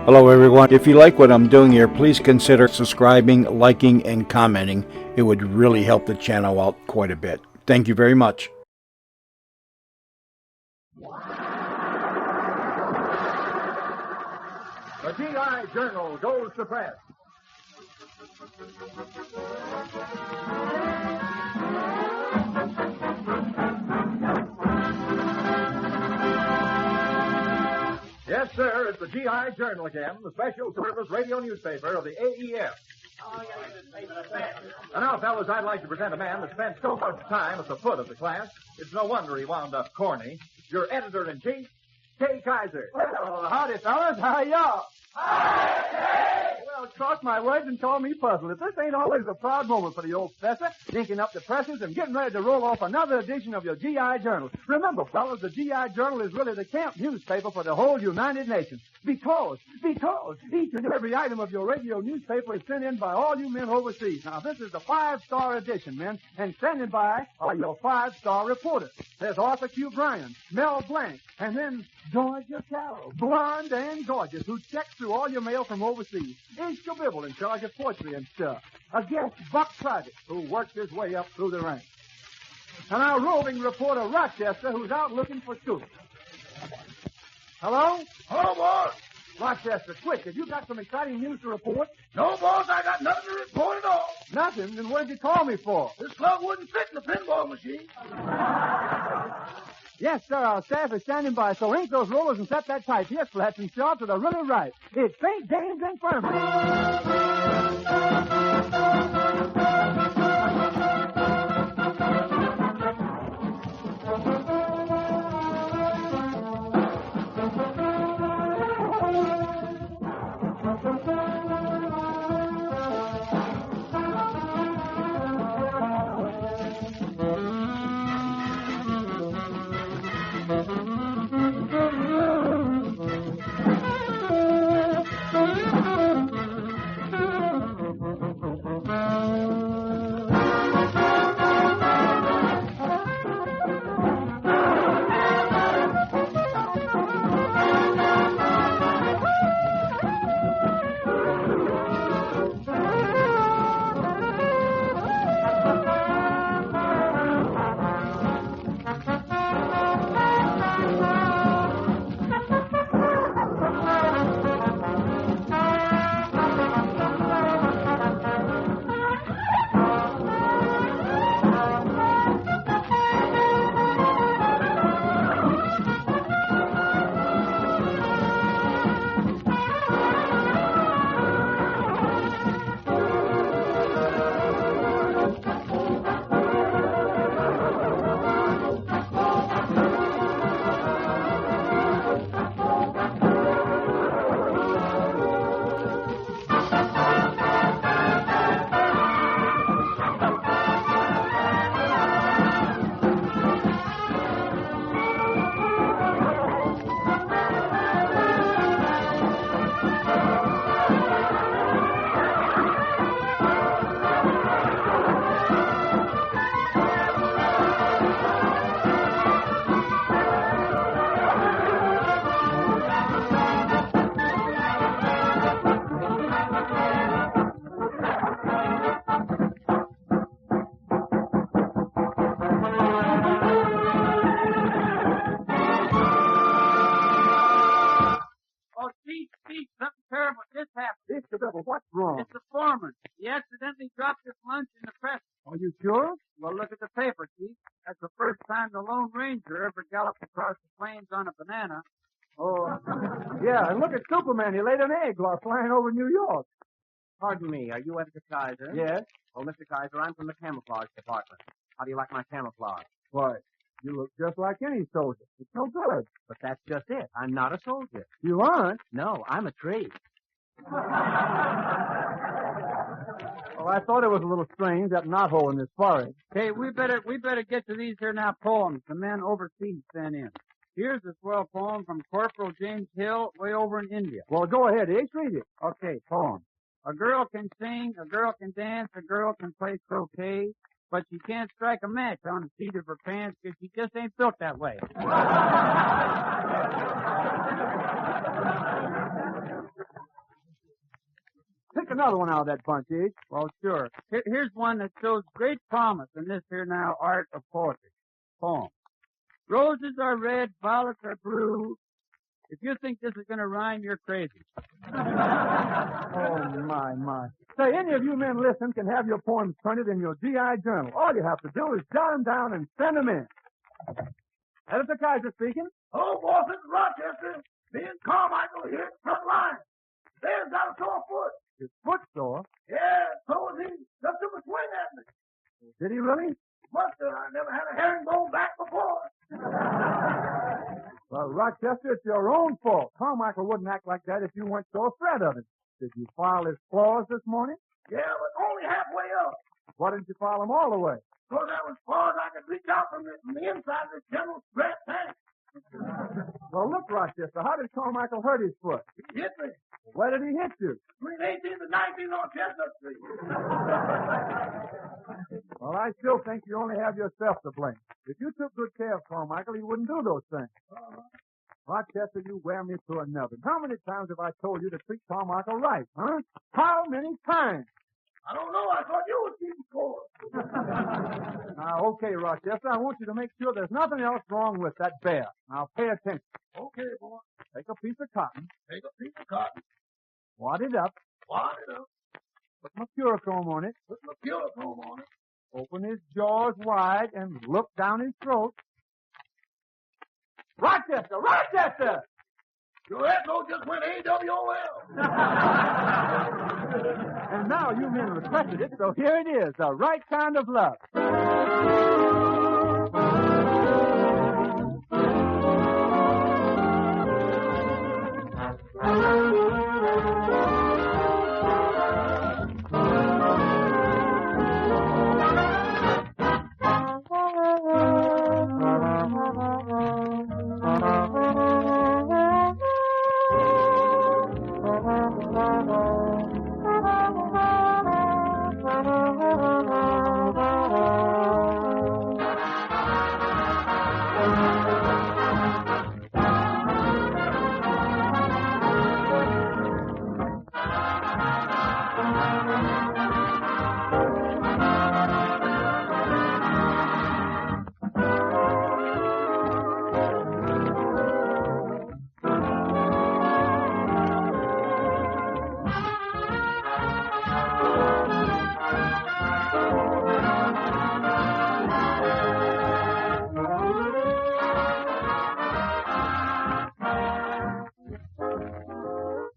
Hello, everyone. If you like what I'm doing here, please consider subscribing, liking, and commenting. It would really help the channel out quite a bit. Thank you very much. The GI Journal goes to press. Yes, sir, it's the GI Journal again, the special service radio newspaper of the AEF. And now, fellas, I'd like to present a man that spent so much time at the foot of the class, it's no wonder he wound up corny. Your editor-in-chief, K. Kyser. Well, howdy, fellas. How y'all? Well, cross my words and call me puzzled. If this ain't always a proud moment for the old professor, inking up the presses and getting ready to roll off another edition of your GI Journal. Remember, fellas, the GI Journal is really the camp newspaper for the whole United Nations. Because each and every item of your radio newspaper is sent in by all you men overseas. Now, this is the 5-star edition, men, and standing by are your 5-star reporters. There's Arthur Q. Bryan, Mel Blanc, and then Georgia Carroll, blonde and gorgeous, who checks through all your mail from overseas. Ishka Bibble in charge of poetry and stuff. A guest, Buck Private, who works his way up through the ranks. And our roving reporter, Rochester, who's out looking for scoop. Hello? Hello, boss. Rochester, quick, have you got some exciting news to report? No, boss, I got nothing to report at all. Nothing? Then what did you call me for? This slug wouldn't fit in the pinball machine. Yes, sir, our staff is standing by, so ink those rollers and set that type here flats and sharp to the really right. It's St. James Infirmary. Ishka Bibble, what's wrong? It's the foreman. He accidentally dropped his lunch in the press. Are you sure? Well, look at the paper, Chief. That's the first time the Lone Ranger ever galloped across the plains on a banana. Oh, yeah, and look at Superman. He laid an egg while flying over New York. Pardon me, are you Editor Kyser? Yes? Oh, Mr. Kyser, I'm from the camouflage department. How do you like my camouflage? Why, you look just like any soldier. It's so good. But that's just it. I'm not a soldier. You aren't? No, I'm a tree. Oh, I thought it was a little strange, that knothole in his forehead. Hey, we better get to these here now poems the men overseas sent in. Here's a swell poem from Corporal James Hill way over in India. Well, go ahead, Ace. Read it. Okay, poem. A girl can sing, a girl can dance, a girl can play croquet, but she can't strike a match on the seat of her pants because she just ain't built that way. another one out of that bunch, H. Well, sure. Here's one that shows great promise in this here now art of poetry. Poem. Roses are red, violets are blue. If you think this is going to rhyme, you're crazy. Oh, my. Say, any of you men listen can have your poems printed in your GI Journal. All you have to do is jot them down and send them in. Editor Kyser speaking. Oh, boss, it's Rochester. Me and Carmichael here at the front line. There's got a sore foot. His foot sore. Yeah, so is he. Just took a swing at me. Did he really? Must have. I never had a herringbone back before. Well, Rochester, it's your own fault. Carmichael wouldn't act like that if you weren't so afraid of him. Did you file his claws this morning? Yeah, but only halfway up. Why didn't you file them all the way? Because that was as far as I could reach out from the inside of this general scrap tank. Well, look, Rochester, how did Carmichael hurt his foot? He hit me. Where did he hit you? Between 18 and 19 on Chestnut Street. Well, I still think you only have yourself to blame. If you took good care of Carmichael, he wouldn't do those things. Rochester, you wear me to another. How many times have I told you to treat Carmichael right, huh? How many times? I don't know. I thought you was keeping score. Now, okay, Rochester, I want you to make sure there's nothing else wrong with that bear. Now, pay attention. Okay, boy. Take a piece of cotton, Take a piece of cotton. wad it up, Wad it up. put mercurochrome on it, Put mercurochrome on it. open his jaws wide, and look down his throat. Rochester! Rochester! Your echo just went AWOL. And now you men requested it, so here it is, the right kind of love.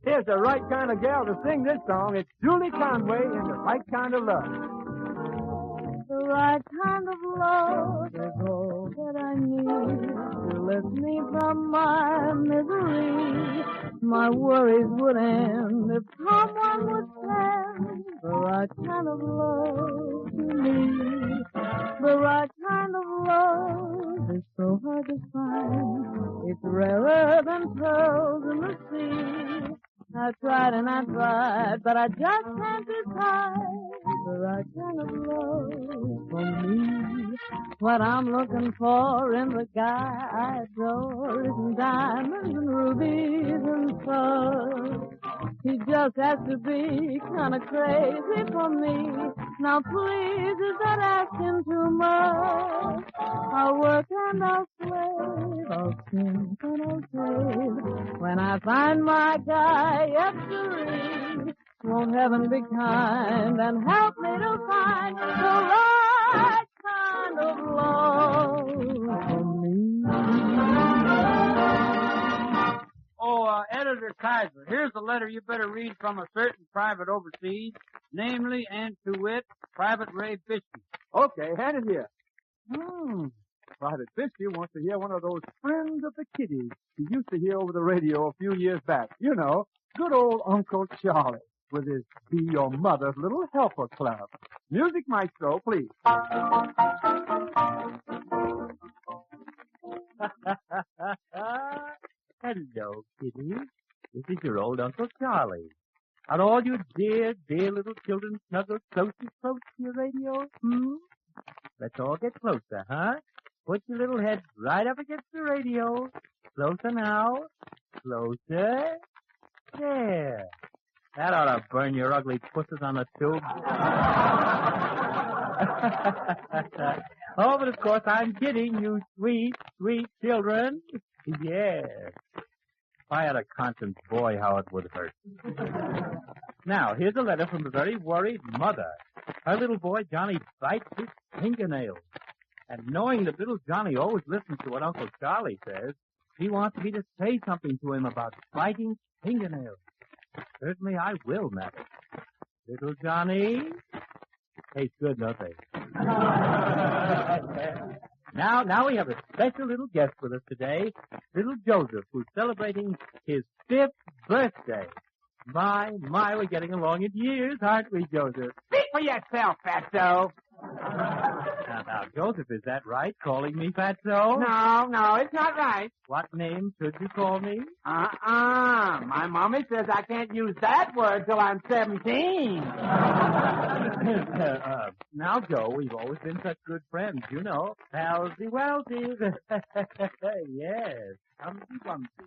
Here's the right kind of gal to sing this song. It's Julie Conway in The Right Kind of Love. The right kind of love is all that I need to lift me from my misery. My worries would end if someone would send the right kind of love to me. The right kind of love is so hard to find. It's rarer than pearls in the sea. I tried and I tried, but I just can't decide the right kind of love for me. What I'm looking for in the guy I adore isn't diamonds and rubies and pearls. He just has to be kind of crazy for me. Now please, is that asking too much? I'll work and I'll slave, I'll sing and I'll save. When I find my guy yesterday, won't heaven be kind and help me to find the right kind of love for me? Oh, Editor Kyser, here's a letter you better read from a certain private overseas, namely and to wit, Private Ray Bishop. Okay, hand it here. Private Bisky wants to hear one of those Friends of the Kiddies he used to hear over the radio a few years back. You know, good old Uncle Charlie with his Be Your Mother's Little Helper Club. Music maestro, please. Hello, kiddies. This is your old Uncle Charlie. Are all you dear, dear little children snuggled close to your radio? Let's all get closer, huh? Put your little heads right up against the radio. Closer now. Closer. There. That ought to burn your ugly pussies on the tube. Oh, but of course I'm kidding, you sweet, sweet children. Yes. If I had a conscience, boy, how it would hurt. Now, here's a letter from a very worried mother. Her little boy, Johnny, bites his fingernails. And knowing that little Johnny always listens to what Uncle Charlie says, she wants me to say something to him about biting fingernails. Certainly I will, madam. Little Johnny? Tastes good, don't they? Now we have a special little guest with us today, little Joseph, who's celebrating his 5th birthday. My, we're getting along in years, aren't we, Joseph? Speak for yourself, Fatso. Now, Joseph, is that right, calling me Fatso? No, it's not right. What name should you call me? My mommy says I can't use that word till I'm 17. Now, Joe, we've always been such good friends, you know. Palsy Welsies. Yes, Humpty Bumpty.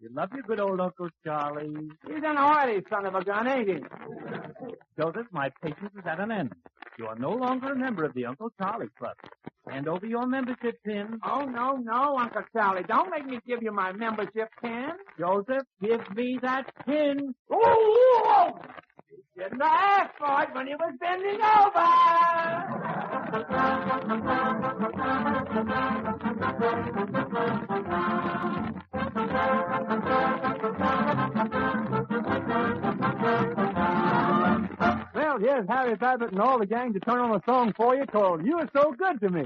You love your good old Uncle Charlie. He's an oily son of a gun, ain't he? Joseph, my patience is at an end. You are no longer a member of the Uncle Charlie Club. Hand over your membership pin. Oh, no, Uncle Charlie. Don't make me give you my membership pin. Joseph, give me that pin. Oh! He shouldn't have asked for it when he was bending Well, here's Harry Babbitt and all the gang to turn on a song for you called You Are So Good to Me.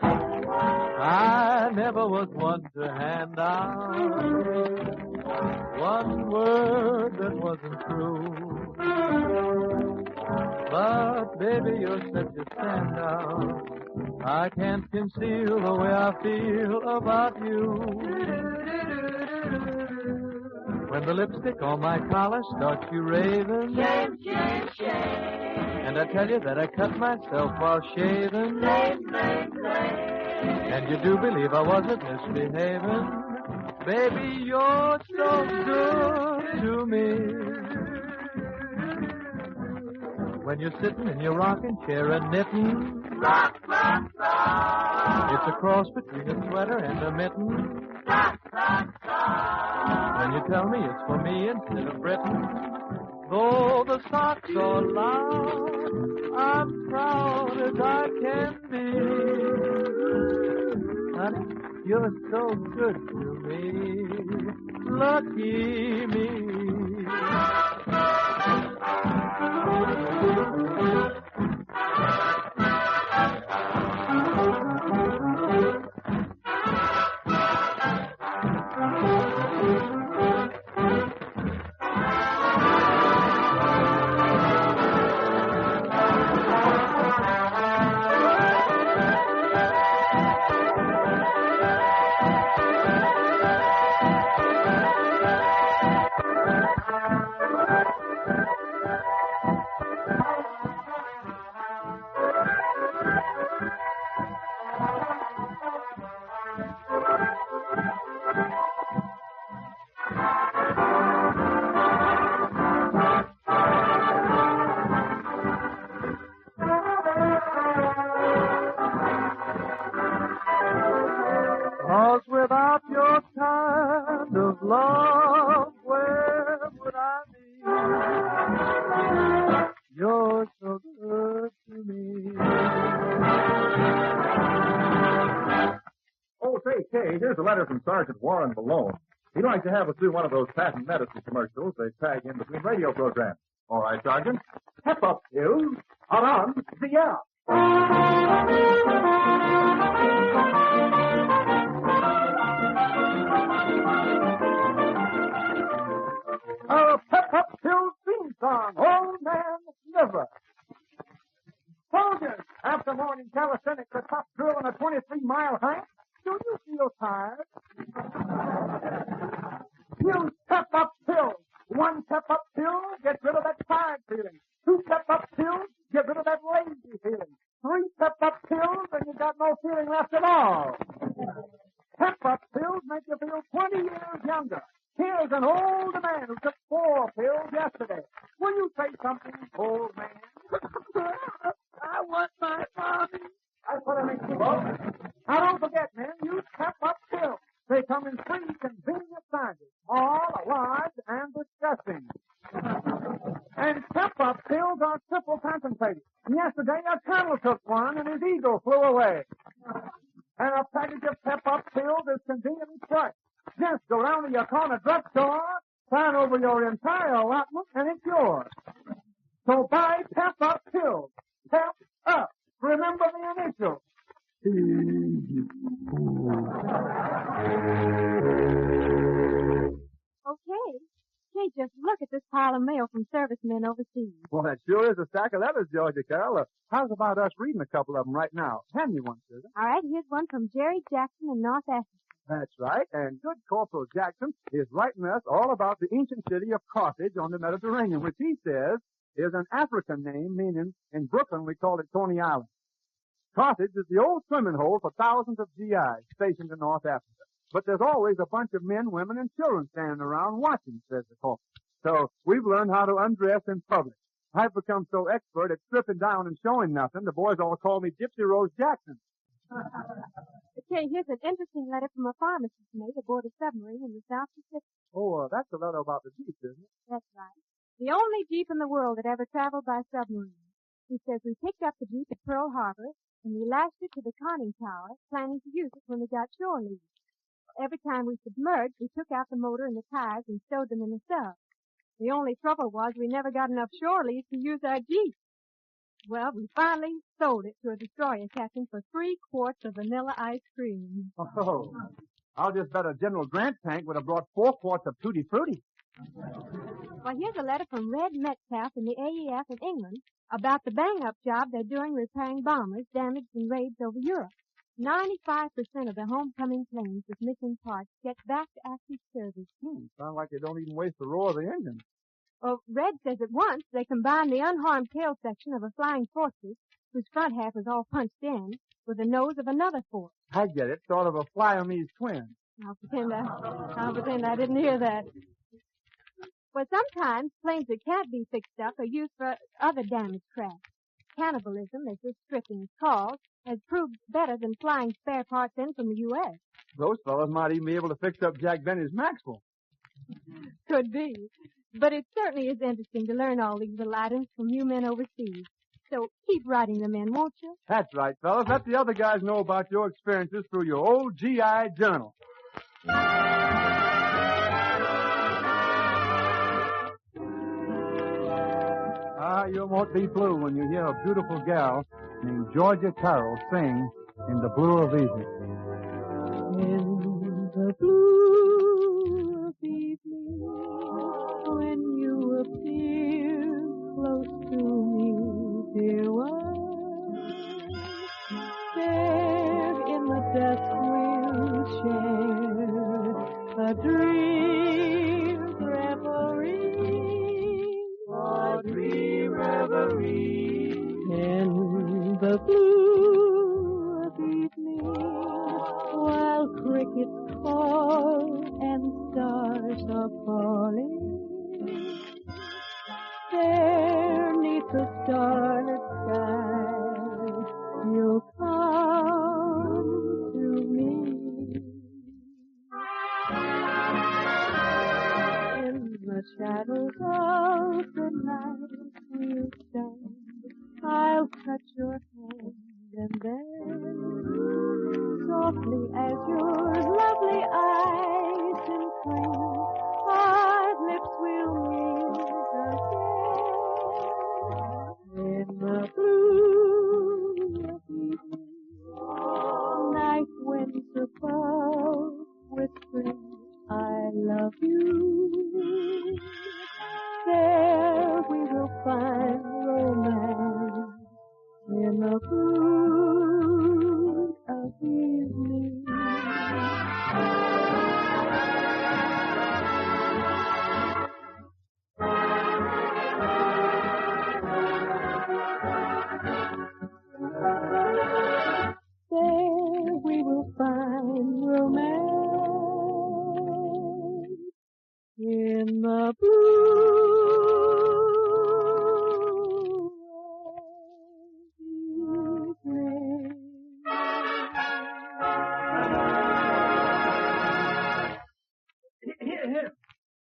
I never was one to hand out one word that wasn't true. But, baby, you're such a standout. I can't conceal the way I feel about you. When the lipstick on my collar starts you raving, Shame, shame, shame. and I tell you that I cut myself while shaving, Blame, blame, blame. and you do believe I wasn't misbehaving, baby, you're so good to me. When you're sitting in your rocking chair and knitting, Rock, rock, rock. it's a cross between a sweater and a mitten. Rock, rock, rock. When you tell me it's for me instead of Britain, though the socks are loud, I'm proud as I can be. Honey, you're so good to me. Lucky me. Cause without your kind of love, where would I be? You're so good to me. Oh, say, Kay, here's a letter from Sergeant Warren Malone. He'd like to have us do one of those patent medicine commercials they tag in between radio programs. All right, Sergeant. Pep up pills are on the air. A pep-up pills theme song, Old Man Liver. Soldiers, after morning calisthenics, a top drill and a 23-mile hike, do you feel tired? Use pep-up pills. 1 pep-up pill, get rid of that tired feeling. 2 pep-up pills, get rid of that lazy feeling. 3 pep-up pills, and you got no feeling left at all. Pep-up pills make you feel 20 years younger. Here's an older man who took 4 pills yesterday. Will you say something, old man? I want my mommy. That's what I mean, folks. Now, don't forget, men, use Step-Up pills. They come in 3 convenient sizes, small, large, and disgusting. And Step-Up pills are triple concentrated. Yesterday, a colonel took one, and his ego flew away. And a package of Step-Up pills is conveniently priced. Just go down to your corner drugstore, sign over your entire allotment, and it's yours. So buy Step-Up pills. Step Up. Remember the initials. Okay. Hey, just look at this pile of mail from servicemen overseas. Well, that sure is a stack of letters, Georgia Carol. How's about us reading a couple of them right now? Hand me one, Susan. All right, here's one from Jerry Jackson in North Africa. That's right. And good Corporal Jackson is writing us all about the ancient city of Carthage on the Mediterranean, which he says is an African name, meaning in Brooklyn we call it Coney Island. Carthage is the old swimming hole for thousands of GIs stationed in North Africa. But there's always a bunch of men, women, and children standing around watching, says the corporal. So we've learned how to undress in public. I've become so expert at stripping down and showing nothing, the boys all call me Gypsy Rose Jackson. Okay, here's an interesting letter from a pharmacist mate aboard a submarine in the South Pacific. Oh, that's a letter about the Jeep, isn't it? That's right. The only Jeep in the world that ever traveled by submarine. He says we picked up the Jeep at Pearl Harbor, and we lashed it to the conning tower, planning to use it when we got shore leave. Every time we submerged, we took out the motor and the tires and stowed them in the sub. The only trouble was we never got enough shore leave to use our Jeep. Well, we finally sold it to a destroyer captain for 3 quarts of vanilla ice cream. Oh, I'll just bet a General Grant tank would have brought 4 quarts of Tutti Frutti. Well, here's a letter from Red Metcalf in the AEF in England about the bang-up job they're doing repairing bombers damaged in raids over Europe. 95% of the homecoming planes with missing parts get back to active service. Sounds like they don't even waste the roar of the engine. Well, Red says at once they combined the unharmed tail section of a flying fortress, whose front half was all punched in, with the nose of another fort. I get it. Sort of a Flyamese twin. I'll pretend I didn't hear that. Well, sometimes planes that can't be fixed up are used for other damaged craft. Cannibalism, as this stripping is called, has proved better than flying spare parts in from the U.S. Those fellows might even be able to fix up Jack Benny's Maxwell. Could be. But it certainly is interesting to learn all these little items from you men overseas. So keep writing them in, won't you? That's right, fellas. Let the other guys know about your experiences through your old GI journal. You won't be blue when you hear a beautiful gal named Georgia Carol sing In the Blue of Evening. In the blue of evening, when you appear close to me, dear one, there in the dusk we'll share a dream reverie, a dream reverie. In the blue of evening, while crickets call and stars are falling, there 'neath the starlit sky, you'll come to me. In the shadows of the night we'll stand, I'll touch your hand, and then, softly as your lovely eyes entreat, our lips will meet again. In the blue of evening, night winds above whispering, I love you. There we will find romance in the blue of evening. There we will find romance in the blue evening. Here.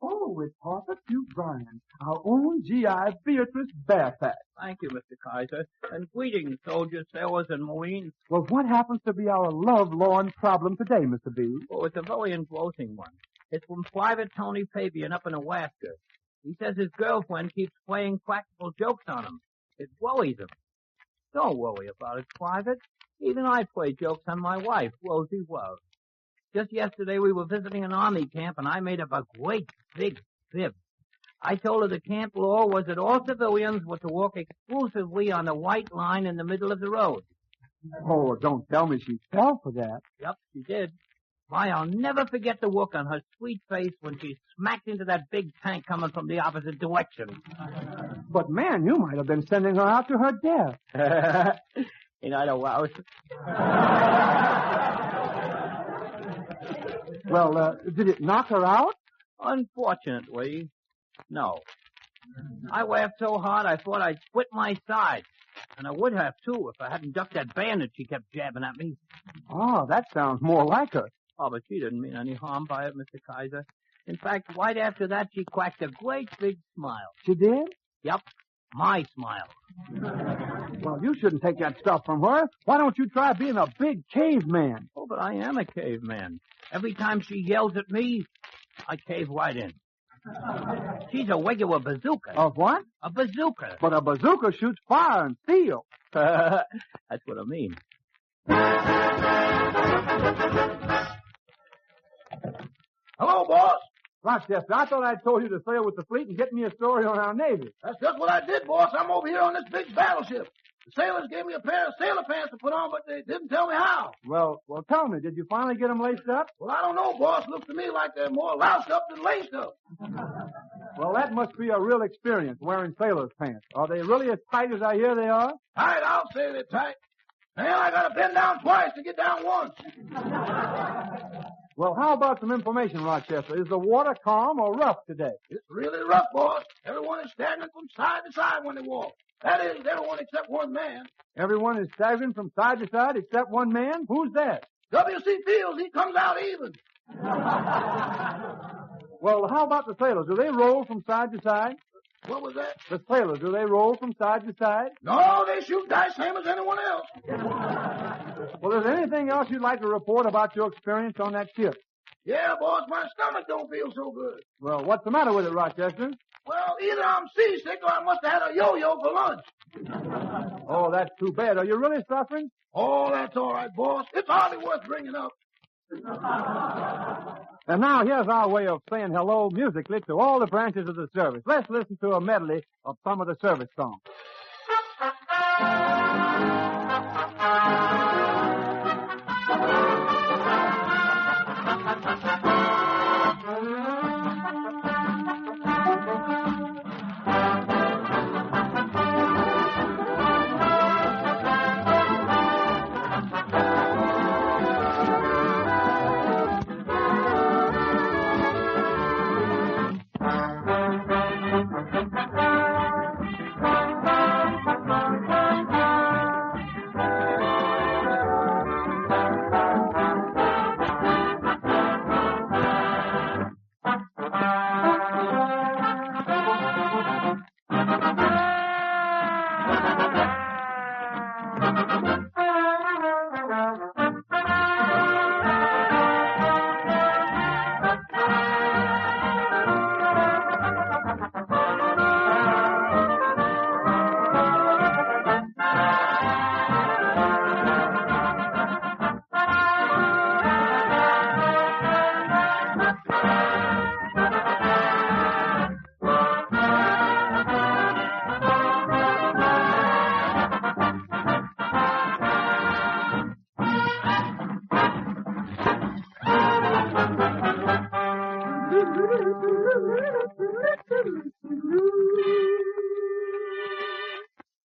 Oh, it's Arthur Q. Bryan, our own G.I. Beatrice Bearfat. Thank you, Mr. Kyser. And greetings, soldiers, sailors, and marines. Well, what happens to be our love-lorn problem today, Mr. B? Oh, it's a very engrossing one. It's from Private Tony Fabian up in Alaska. He says his girlfriend keeps playing practical jokes on him. It worries him. Don't worry about it, Private. Even I play jokes on my wife, Rosie Wells. Just yesterday we were visiting an army camp, and I made up a great big fib. I told her the camp law was that all civilians were to walk exclusively on the white line in the middle of the road. Oh, don't tell me she fell for that. Yep, she did. Why, I'll never forget the look on her sweet face when she smacked into that big tank coming from the opposite direction. But, man, you might have been sending her out to her death. Ain't I the louse? Well, did it knock her out? Unfortunately, no. I laughed so hard I thought I'd split my side. And I would have, too, if I hadn't ducked that bandage she kept jabbing at me. Oh, that sounds more like her. Oh, but she didn't mean any harm by it, Mr. Kyser. In fact, right after that, she cracked a great big smile. She did? Yep, my smile. Well, you shouldn't take that stuff from her. Why don't you try being a big caveman? Oh, but I am a caveman. Every time she yells at me, I cave right in. She's a regular bazooka. A what? A bazooka. But a bazooka shoots fire and steel. That's what I mean. Hello, boss. Rochester, I thought I'd told you to sail with the fleet and get me a story on our Navy. That's just what I did, boss. I'm over here on this big battleship. The sailors gave me a pair of sailor pants to put on, but they didn't tell me how. Well, tell me, did you finally get them laced up? Well, I don't know, boss. Looks to me like they're more loused up than laced up. Well, that must be a real experience, wearing sailor's pants. Are they really as tight as I hear they are? Tight, I'll say they're tight. Man, I gotta bend down twice to get down once. Well, how about some information, Rochester? Is the water calm or rough today? It's really rough, boss. Everyone is staggering from side to side when they walk. That is, everyone except one man. Everyone is staggering from side to side except one man? Who's that? W.C. Fields, he comes out even. Well, how about the sailors? Do they roll from side to side? What was that? The sailors, do they roll from side to side? No, they shoot dice same as anyone else. Well, is there anything else you'd like to report about your experience on that ship? Yeah, boss, my stomach don't feel so good. Well, what's the matter with it, Rochester? Well, either I'm seasick or I must have had a yo-yo for lunch. Oh, that's too bad. Are you really suffering? Oh, that's all right, boss. It's hardly worth bringing up. And now here's our way of saying hello musically to all the branches of the service. Let's listen to a medley of some of the service songs.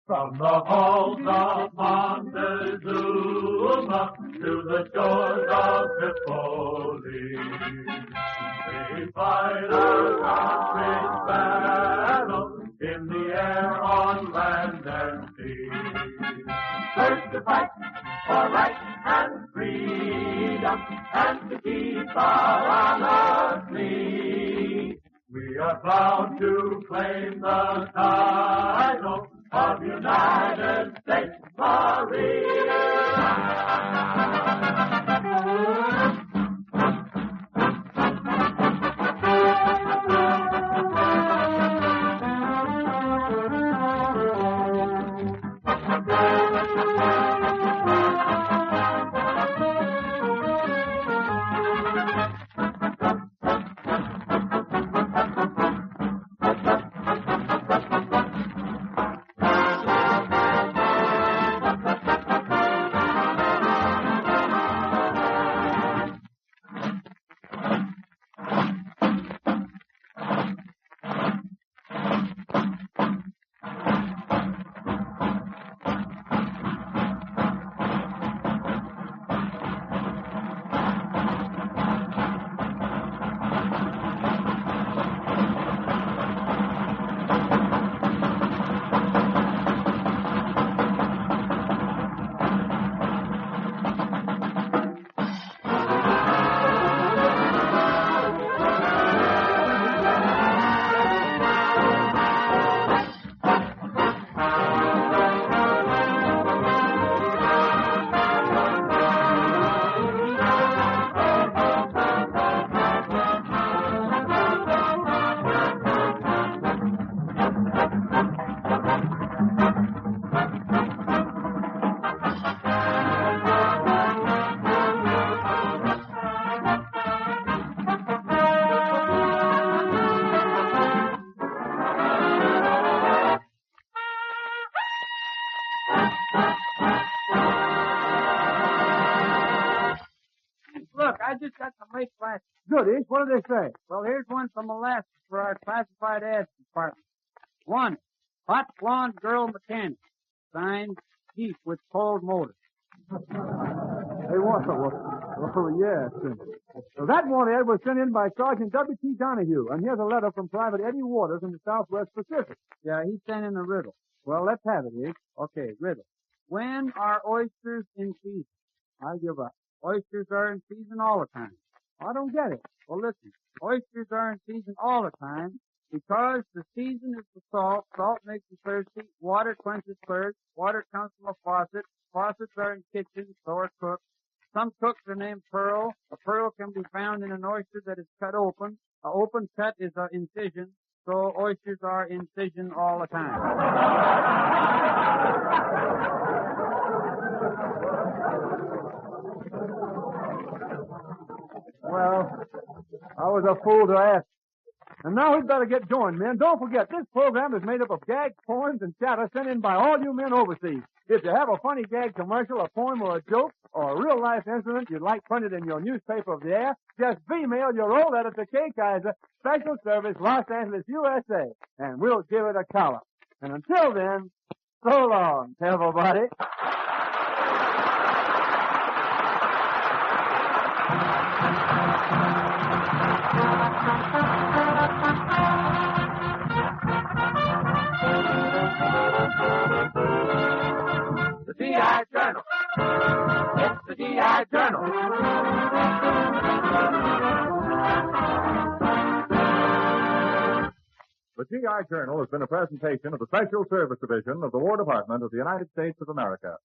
From the halls of Montezuma to the shores of Tripoli, we fight our country's battle in the air, on land, and sea. First to fight for right and freedom, and to keep our honor clean. We are proud to claim the title of United States Marine. Look, I just got the late flash. Goodies, what did they say? Well, here's one from Alaska for our classified ads department. 1. Hot blonde girl mechanic. Signed, Jeep with cold motor. They want yes. Well, that one, Ed, was sent in by Sergeant W.T. Donahue, and here's a letter from Private Eddie Waters in the Southwest Pacific. Yeah, he sent in a riddle. Well, let's have it, Ed. Okay, riddle. When are oysters in season? I give up. Oysters are in season all the time. I don't get it. Well, listen. Oysters are in season all the time because the season is the salt. Salt makes you thirsty. Water quenches thirst. Water comes from a faucet. Faucets are in kitchens, so are cooks. Some cooks are named Pearl. A pearl can be found in an oyster that is cut open. An open cut is an incision, so oysters are in incision all the time. Well, I was a fool to ask. And now we'd better get going, men. Don't forget, this program is made up of gags, poems, and chatter sent in by all you men overseas. If you have a funny gag commercial, a poem, or a joke, or a real-life incident you'd like printed in your newspaper of the air, just email your old editor, K. Kyser, Special Service, Los Angeles, USA, and we'll give it a collar. And until then, so long, everybody. The G.I. Journal. It's the G.I. Journal. The G.I. Journal has been a presentation of the Special Service Division of the War Department of the United States of America.